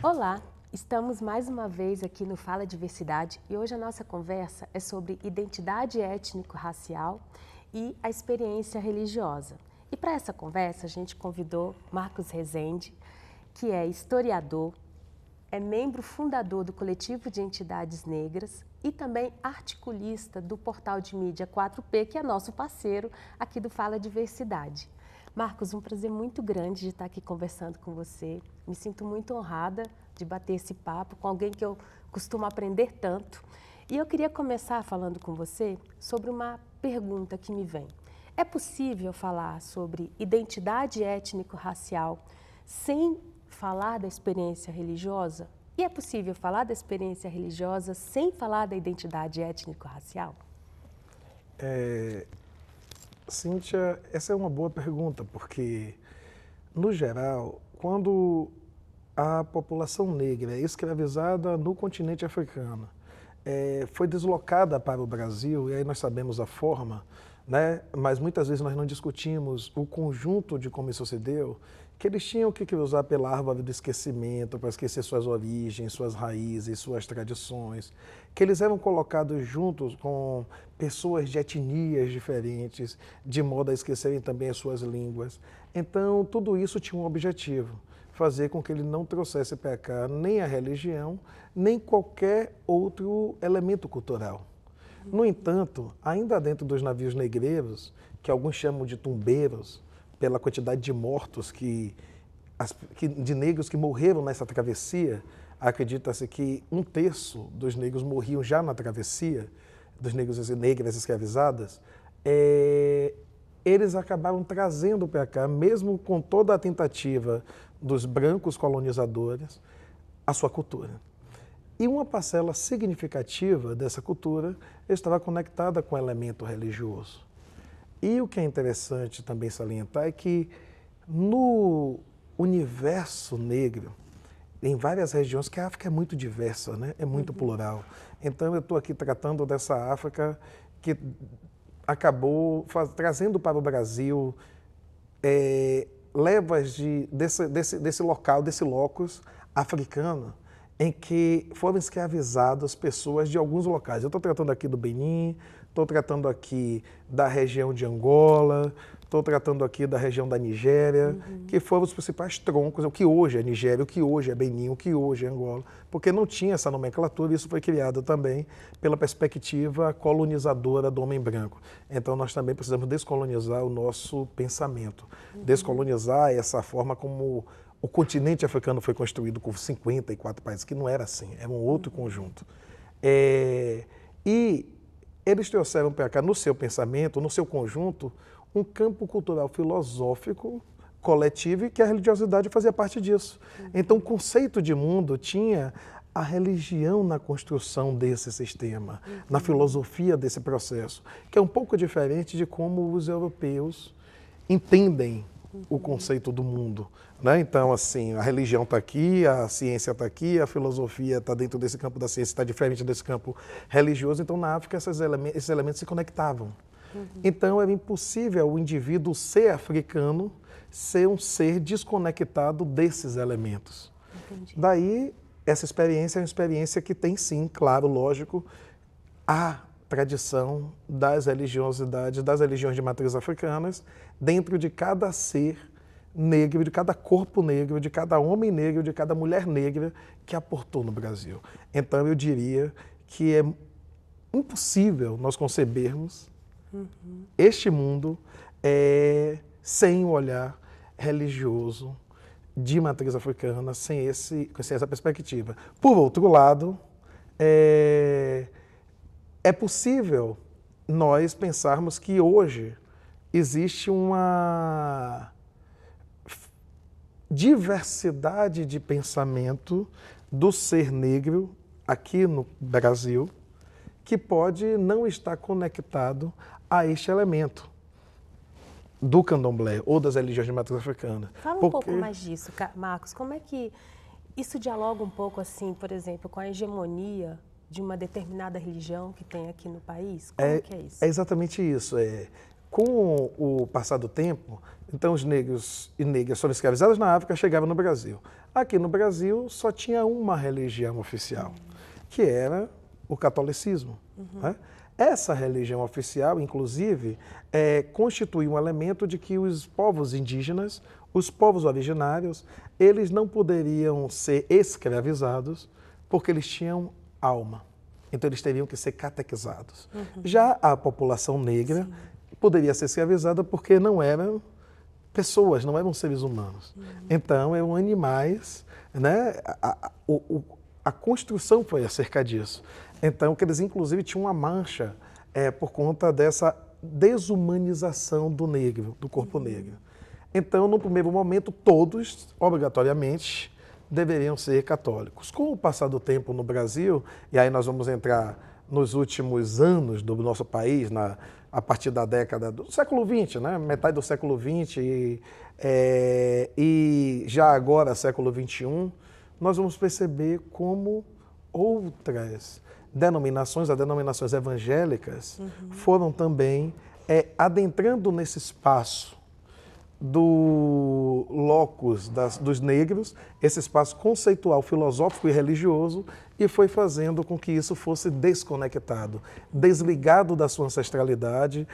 Olá, estamos mais uma vez aqui no Fala Diversidade e hoje a nossa conversa é sobre identidade étnico-racial e a experiência religiosa. E para essa conversa a gente convidou Marcos Rezende, que é historiador, é membro fundador do Coletivo de Entidades Negras e também articulista do portal de mídia 4P, que é nosso parceiro aqui do Fala Diversidade. Marcos, um prazer muito grande de estar aqui conversando com você. Me sinto muito honrada de bater esse papo com alguém que eu costumo aprender tanto. E eu queria começar falando com você sobre uma pergunta que me vem. É possível falar sobre identidade étnico-racial sem falar da experiência religiosa? E é possível falar da experiência religiosa sem falar da identidade étnico-racial? Cíntia, essa é uma boa pergunta, porque, no geral, quando a população negra é escravizada no continente africano, foi deslocada para o Brasil, e aí nós sabemos a forma, né? Mas muitas vezes nós não discutimos o conjunto de como isso se deu, que eles tinham que cruzar pela árvore do esquecimento para esquecer suas origens, suas raízes, suas tradições, que eles eram colocados juntos com pessoas de etnias diferentes, de modo a esquecerem também as suas línguas. Então, tudo isso tinha um objetivo, fazer com que ele não trouxesse para cá nem a religião, nem qualquer outro elemento cultural. No entanto, ainda dentro dos navios negreiros, que alguns chamam de tumbeiros, pela quantidade de mortos de negros que morreram nessa travessia, acredita-se que 1/3 dos negros morriam já na travessia, dos negros e negras escravizadas, eles acabaram trazendo para cá, mesmo com toda a tentativa dos brancos colonizadores, a sua cultura. E uma parcela significativa dessa cultura estava conectada com o elemento religioso. E o que é interessante também salientar é que no universo negro, em várias regiões, que a África é muito diversa, né? É muito plural. Então eu estou aqui tratando dessa África que acabou trazendo para o Brasil levas desse local, desse locus africano, em que foram escravizadas pessoas de alguns locais. Eu estou tratando aqui do Benin, estou tratando aqui da região de Angola, estou tratando aqui da região da Nigéria, que foram os principais troncos, o que hoje é Nigéria, o que hoje é Benin, o que hoje é Angola, porque não tinha essa nomenclatura e isso foi criado também pela perspectiva colonizadora do homem branco. Então nós também precisamos descolonizar o nosso pensamento, descolonizar essa forma como o continente africano foi construído com 54 países, que não era assim, era um outro conjunto. E eles trouxeram para cá, no seu pensamento, no seu conjunto, um campo cultural filosófico coletivo e que a religiosidade fazia parte disso. Então, o conceito de mundo tinha a religião na construção desse sistema, na filosofia desse processo, que é um pouco diferente de como os europeus entendem o conceito do mundo, né? Então, assim, a religião está aqui, a ciência está aqui, a filosofia está dentro desse campo da ciência, está diferente desse campo religioso. Então, na África, esses elementos se conectavam. Então, era impossível o indivíduo ser africano, ser um ser desconectado desses elementos. Entendi. Daí, essa experiência é uma experiência que tem, sim, claro, lógico, a tradição das religiosidades, das religiões de matriz africanas, dentro de cada ser negro, de cada corpo negro, de cada homem negro, de cada mulher negra que aportou no Brasil. Então eu diria que é impossível nós concebermos este mundo sem o olhar religioso de matriz africana, sem essa perspectiva. Por outro lado, é possível nós pensarmos que hoje existe uma diversidade de pensamento do ser negro aqui no Brasil que pode não estar conectado a este elemento do candomblé ou das religiões de matriz africana. Fala um pouco mais disso, Marcos. Como é que isso dialoga um pouco, assim, por exemplo, com a hegemonia de uma determinada religião que tem aqui no país? Como que é isso? É exatamente isso. Com o passar do tempo, Então, os negros e negras foram escravizados na África, chegavam no Brasil. Aqui no Brasil, só tinha uma religião oficial, que era o catolicismo. Né? Essa religião oficial, inclusive, constitui um elemento de que os povos indígenas, os povos originários, eles não poderiam ser escravizados porque eles tinham alma. Então, eles teriam que ser catequizados. Já a população negra poderia ser escravizada porque não eram pessoas, não eram seres humanos. Então, eram animais, né? A construção foi acerca disso. Então, que eles inclusive tinham uma mancha por conta dessa desumanização do negro, do corpo negro. Então, no primeiro momento, todos, obrigatoriamente, deveriam ser católicos. Com o passar do tempo no Brasil, e aí nós vamos entrar nos últimos anos do nosso país, a partir da década do século XX, né? Metade do século XX e já agora século XXI, nós vamos perceber como outras denominações, as denominações evangélicas, foram também adentrando nesse espaço do locus dos negros, esse espaço conceitual, filosófico e religioso, e foi fazendo com que isso fosse desconectado, desligado da sua ancestralidade,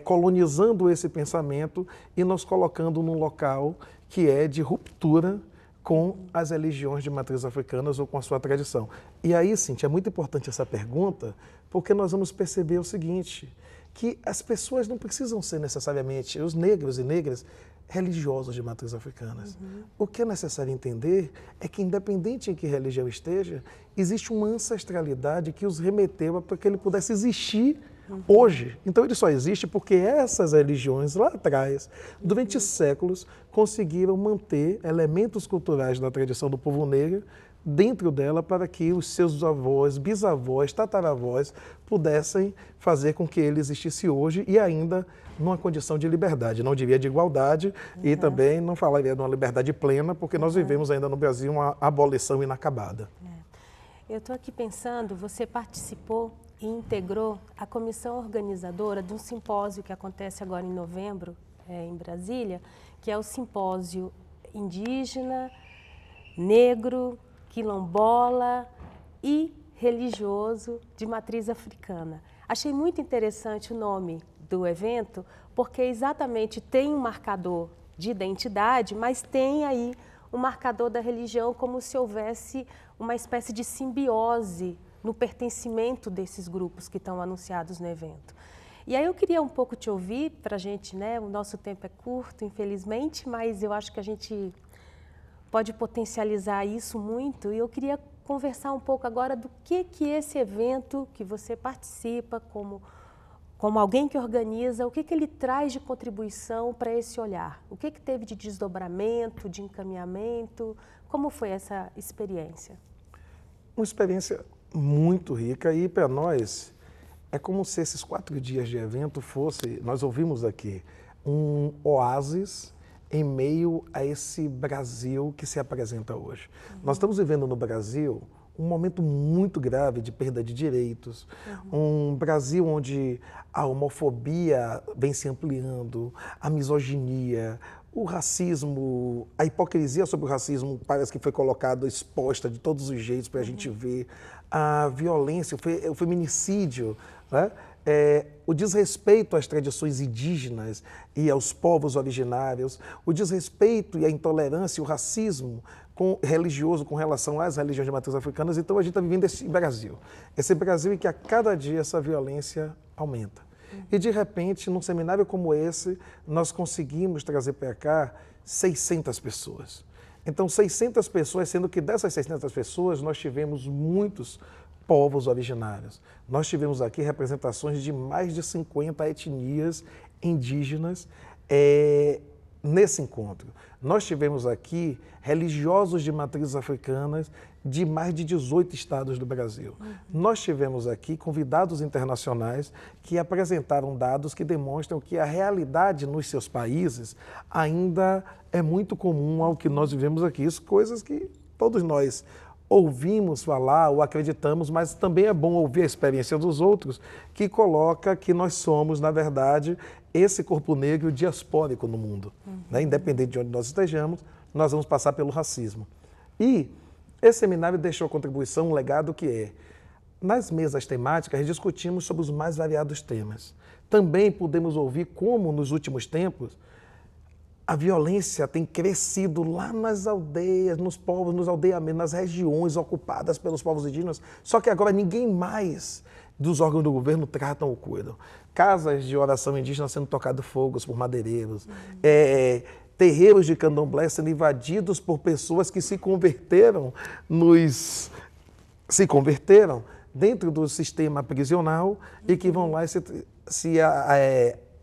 colonizando esse pensamento e nos colocando num local que é de ruptura com as religiões de matriz africanas ou com a sua tradição. E aí, Cíntia, é muito importante essa pergunta, porque nós vamos perceber o seguinte, que as pessoas não precisam ser necessariamente, os negros e negras, religiosos de matriz africanas. O que é necessário entender é que, independente em que religião esteja, existe uma ancestralidade que os remeteu para que ele pudesse existir hoje. Então ele só existe porque essas religiões lá atrás, durante séculos, conseguiram manter elementos culturais da tradição do povo negro dentro dela para que os seus avós, bisavós, tataravós pudessem fazer com que ele existisse hoje e ainda numa condição de liberdade. Não diria de igualdade e também não falaria de uma liberdade plena, porque nós vivemos ainda no Brasil uma abolição inacabada. Eu estou aqui pensando, você participou e integrou a comissão organizadora de um simpósio que acontece agora em novembro, em Brasília, que é o Simpósio Indígena, Negro, Quilombola e Religioso de Matriz Africana. Achei muito interessante o nome do evento, porque exatamente tem um marcador de identidade, mas tem aí um marcador da religião como se houvesse uma espécie de simbiose no pertencimento desses grupos que estão anunciados no evento. E aí eu queria um pouco te ouvir, para a gente, né, o nosso tempo é curto, infelizmente, mas eu acho que a gente pode potencializar isso muito, e eu queria conversar um pouco agora do que esse evento que você participa como alguém que organiza, o que ele traz de contribuição para esse olhar? O que teve de desdobramento, de encaminhamento? Como foi essa experiência? Uma experiência muito rica e para nós é como se esses 4 dias de evento fosse, nós ouvimos aqui, um oásis em meio a esse Brasil que se apresenta hoje. Nós estamos vivendo no Brasil um momento muito grave de perda de direitos, um Brasil onde a homofobia vem se ampliando, a misoginia, o racismo, a hipocrisia sobre o racismo parece que foi colocada, exposta de todos os jeitos para a gente ver, a violência, o feminicídio, né? O desrespeito às tradições indígenas e aos povos originários, o desrespeito e a intolerância, o racismo religioso com relação às religiões de matriz africanas. Então a gente está vivendo esse Brasil em que a cada dia essa violência aumenta. E de repente, num seminário como esse, nós conseguimos trazer para cá 600 pessoas. Então 600 pessoas, sendo que dessas 600 pessoas nós tivemos muitos povos originários. Nós tivemos aqui representações de mais de 50 etnias indígenas nesse encontro. Nós tivemos aqui religiosos de matrizes africanas de mais de 18 estados do Brasil. Nós tivemos aqui convidados internacionais que apresentaram dados que demonstram que a realidade nos seus países ainda é muito comum ao que nós vivemos aqui. Isso, coisas que todos nós ouvimos falar ou acreditamos, mas também é bom ouvir a experiência dos outros, que coloca que nós somos, na verdade, esse corpo negro diaspórico no mundo. Né? Independente de onde nós estejamos, nós vamos passar pelo racismo. E esse seminário deixou a contribuição, um legado que é, nas mesas temáticas, discutimos sobre os mais variados temas. Também podemos ouvir como, nos últimos tempos, a violência tem crescido lá nas aldeias, nos povos, nos aldeamentos, nas regiões ocupadas pelos povos indígenas, só que agora ninguém mais dos órgãos do governo tratam ou cuidam. Casas de oração indígena sendo tocados fogos por madeireiros, terreiros de candomblé sendo invadidos por pessoas que se converteram dentro do sistema prisional e que vão lá e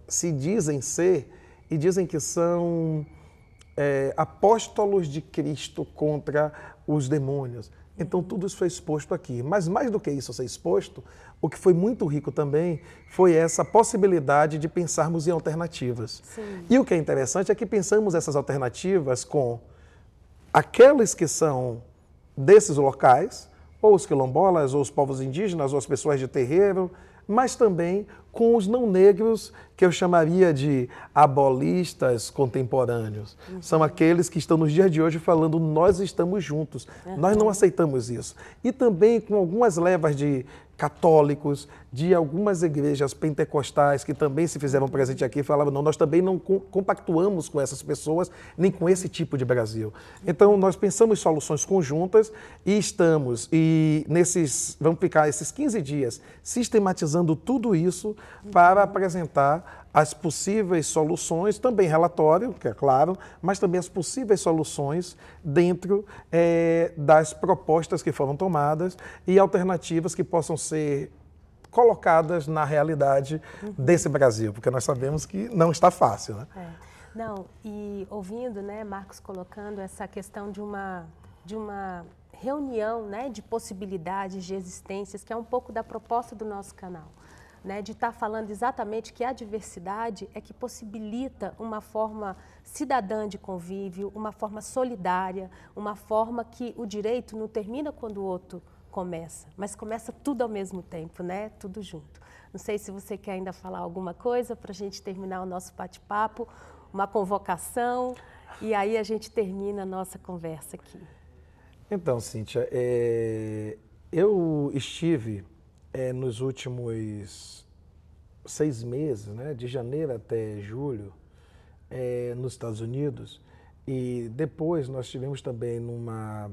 se dizem ser e dizem que são apóstolos de Cristo contra os demônios. Então, tudo isso foi exposto aqui. Mas, mais do que isso ser exposto, o que foi muito rico também foi essa possibilidade de pensarmos em alternativas. Sim. E o que é interessante é que pensamos essas alternativas com aqueles que são desses locais, ou os quilombolas, ou os povos indígenas, ou as pessoas de terreiro, mas também com os não negros, que eu chamaria de abolistas contemporâneos. São aqueles que estão nos dias de hoje falando, nós estamos juntos, nós não aceitamos isso. E também com algumas levas de católicos, de algumas igrejas pentecostais que também se fizeram presente aqui, falavam, não, nós também não compactuamos com essas pessoas, nem com esse tipo de Brasil. Então, nós pensamos em soluções conjuntas e vamos ficar esses 15 dias sistematizando tudo isso para apresentar as possíveis soluções, também relatório, que é claro, mas também as possíveis soluções dentro das propostas que foram tomadas e alternativas que possam ser colocadas na realidade desse Brasil, porque nós sabemos que não está fácil, né? Não, e ouvindo, né, Marcos colocando essa questão de uma reunião, né, de possibilidades, de existências, que é um pouco da proposta do nosso canal. Né, de estar falando exatamente que a diversidade é que possibilita uma forma cidadã de convívio, uma forma solidária, uma forma que o direito não termina quando o outro começa, mas começa tudo ao mesmo tempo, né? Tudo junto. Não sei se você quer ainda falar alguma coisa para a gente terminar o nosso bate-papo, uma convocação, e aí a gente termina a nossa conversa aqui. Então, Cíntia, eu estive nos últimos 6 meses, né, de janeiro até julho, nos Estados Unidos, e depois nós estivemos também numa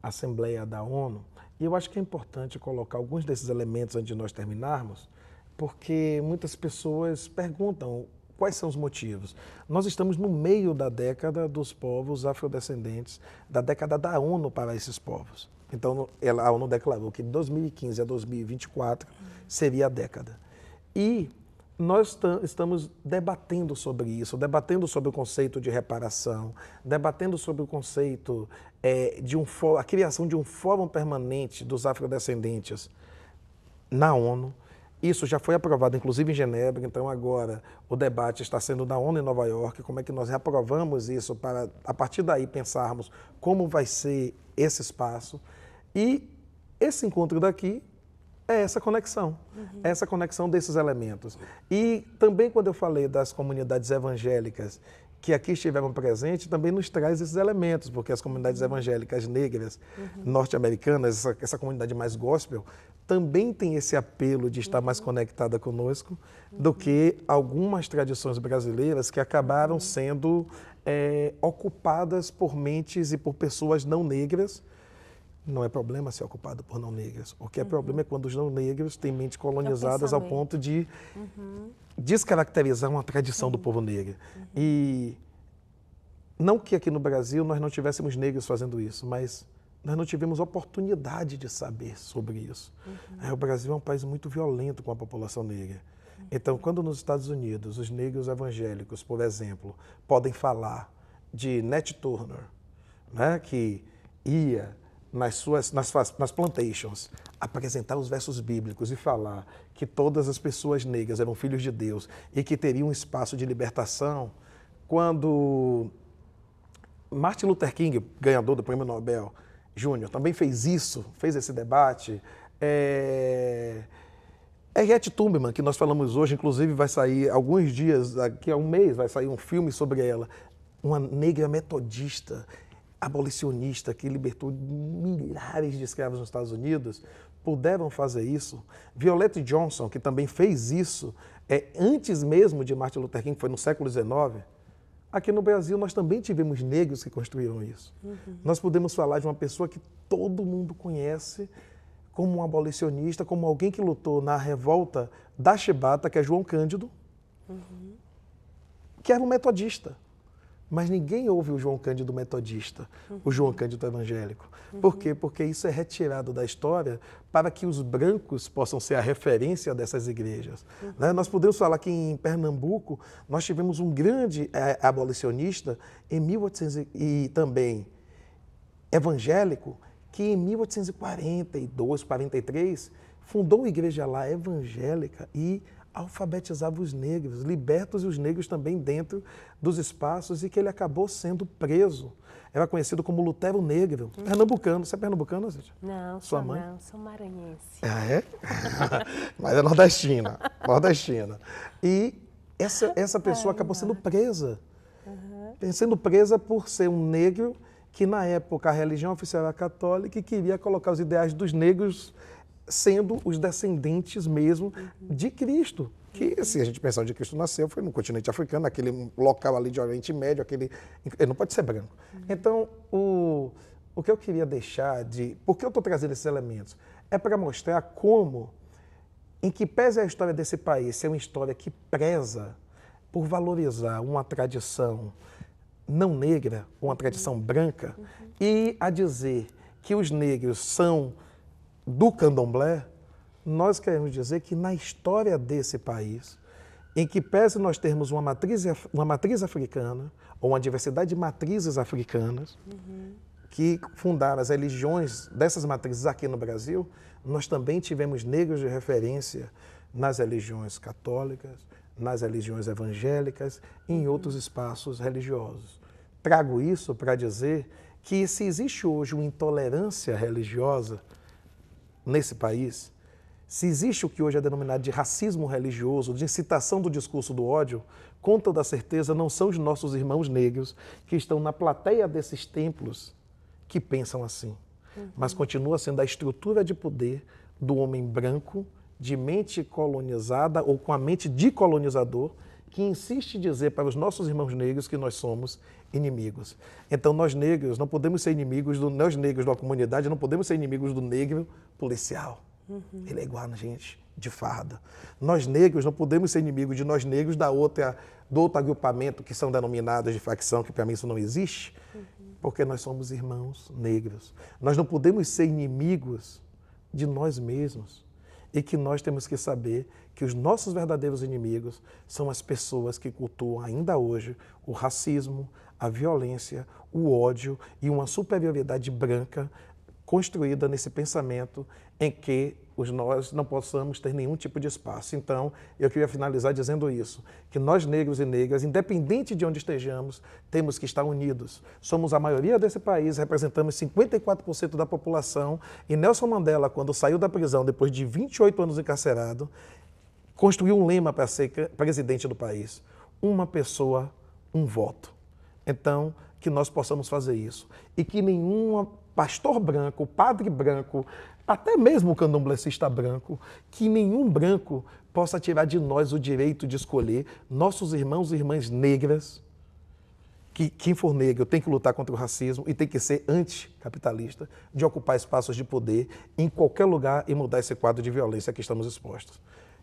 Assembleia da ONU, e eu acho que é importante colocar alguns desses elementos antes de nós terminarmos, porque muitas pessoas perguntam quais são os motivos. Nós estamos no meio da década dos povos afrodescendentes, da década da ONU para esses povos. Então, a ONU declarou que de 2015 a 2024 seria a década. E nós estamos debatendo sobre isso, debatendo sobre o conceito de reparação, debatendo sobre o conceito a criação de um fórum permanente dos afrodescendentes na ONU. Isso já foi aprovado, inclusive, em Genebra, então agora o debate está sendo na ONU em Nova York, como é que nós reaprovamos isso para, a partir daí, pensarmos como vai ser esse espaço. E esse encontro daqui é essa conexão, essa conexão desses elementos. E também quando eu falei das comunidades evangélicas que aqui estiveram presentes, também nos traz esses elementos, porque as comunidades evangélicas negras, norte-americanas, essa comunidade mais gospel, também tem esse apelo de estar mais conectada conosco do que algumas tradições brasileiras que acabaram sendo ocupadas por mentes e por pessoas não negras. Não é problema ser ocupado por não negras. O que é problema é quando os não negros têm mentes colonizadas ao ponto de descaracterizar uma tradição do povo negro. E não que aqui no Brasil nós não tivéssemos negros fazendo isso, mas nós não tivemos oportunidade de saber sobre isso. O Brasil é um país muito violento com a população negra. Então, quando nos Estados Unidos os negros evangélicos, por exemplo, podem falar de Nat Turner, né, que ia nas plantations, apresentar os versos bíblicos e falar que todas as pessoas negras eram filhos de Deus e que teriam um espaço de libertação, quando Martin Luther King, ganhador do Prêmio Nobel, Júnior também fez isso, fez esse debate. Harriet Tubman, que nós falamos hoje, inclusive vai sair alguns dias, daqui a um mês, vai sair um filme sobre ela. Uma negra metodista, abolicionista, que libertou milhares de escravos nos Estados Unidos, puderam fazer isso. Violette Johnson, que também fez isso, antes mesmo de Martin Luther King, que foi no século XIX. Aqui no Brasil, nós também tivemos negros que construíram isso. Nós podemos falar de uma pessoa que todo mundo conhece, como um abolicionista, como alguém que lutou na revolta da Chibata, que é João Cândido, que era um metodista. Mas ninguém ouve o João Cândido metodista, o João Cândido evangélico. Por quê? Porque isso é retirado da história para que os brancos possam ser a referência dessas igrejas. Né? Nós podemos falar que em Pernambuco nós tivemos um grande abolicionista em 1800 e também evangélico, que em 1842, 43, fundou uma igreja lá evangélica e alfabetizava os negros, libertos os negros também dentro dos espaços, e que ele acabou sendo preso. Era conhecido como Lutero Negro, pernambucano. Você é pernambucano, gente? Não, Sua mãe? não, sou maranhense. Ah, é? Mas é nordestina, nordestina. E essa pessoa acabou sendo presa. Sendo presa por ser um negro que, na época, a religião oficial era católica e queria colocar os ideais dos negros sendo os descendentes mesmo de Cristo. Que, se a gente pensar onde Cristo nasceu, foi no continente africano, aquele local ali de Oriente Médio, ele não pode ser branco. Então, o que eu queria deixar por que eu estou trazendo esses elementos? É para mostrar como, em que pese a história desse país ser uma história que preza por valorizar uma tradição não negra, uma tradição branca, e a dizer que os negros são do candomblé, nós queremos dizer que na história desse país, em que pese nós termos uma matriz africana, ou uma diversidade de matrizes africanas, que fundaram as religiões dessas matrizes aqui no Brasil, nós também tivemos negros de referência nas religiões católicas, nas religiões evangélicas e em outros espaços religiosos. Trago isso para dizer que se existe hoje uma intolerância religiosa nesse país, se existe o que hoje é denominado de racismo religioso, de incitação do discurso do ódio, com toda certeza não são os nossos irmãos negros que estão na plateia desses templos que pensam assim, mas continua sendo a estrutura de poder do homem branco, de mente colonizada ou com a mente de colonizador, que insiste em dizer para os nossos irmãos negros que nós somos inimigos. Então nós negros não podemos ser inimigos, nós negros da comunidade não podemos ser inimigos do negro policial. Ele é igual a gente, de farda. Nós negros não podemos ser inimigos de nós negros do outro agrupamento que são denominados de facção, que para mim isso não existe, porque nós somos irmãos negros. Nós não podemos ser inimigos de nós mesmos. E que nós temos que saber que os nossos verdadeiros inimigos são as pessoas que cultuam ainda hoje o racismo, a violência, o ódio e uma superioridade branca construída nesse pensamento em que nós não possamos ter nenhum tipo de espaço. Então, eu queria finalizar dizendo isso, que nós negros e negras, independente de onde estejamos, temos que estar unidos. Somos a maioria desse país, representamos 54% da população, e Nelson Mandela, quando saiu da prisão, depois de 28 anos encarcerado, construiu um lema para ser presidente do país: uma pessoa, um voto. Então, que nós possamos fazer isso. E que nenhum pastor branco, padre branco, até mesmo o candomblessista branco, que nenhum branco possa tirar de nós o direito de escolher nossos irmãos e irmãs negras, que quem for negro tem que lutar contra o racismo e tem que ser anticapitalista, de ocupar espaços de poder em qualquer lugar e mudar esse quadro de violência a que estamos expostos.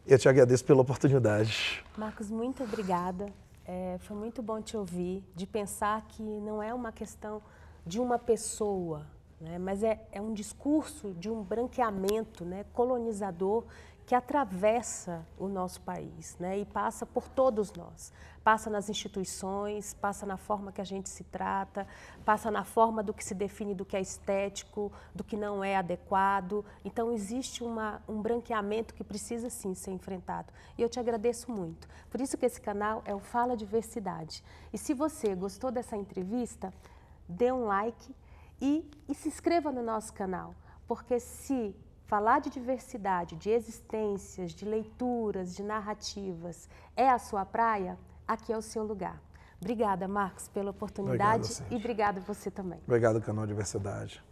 Eu te agradeço pela oportunidade. Marcos, muito obrigada. Foi muito bom te ouvir, de pensar que não é uma questão de uma pessoa, né, mas é um discurso de um branqueamento, né, colonizador, que atravessa o nosso país, né, e passa por todos nós. Passa nas instituições, passa na forma que a gente se trata, passa na forma do que se define do que é estético, do que não é adequado. Então, existe um branqueamento que precisa, sim, ser enfrentado. E eu te agradeço muito. Por isso que esse canal é o Fala Diversidade. E se você gostou dessa entrevista, dê um like E se inscreva no nosso canal, porque se falar de diversidade, de existências, de leituras, de narrativas é a sua praia, aqui é o seu lugar. Obrigada, Marcos, pela oportunidade. Obrigado, e obrigada você também. Obrigado, Canal Diversidade.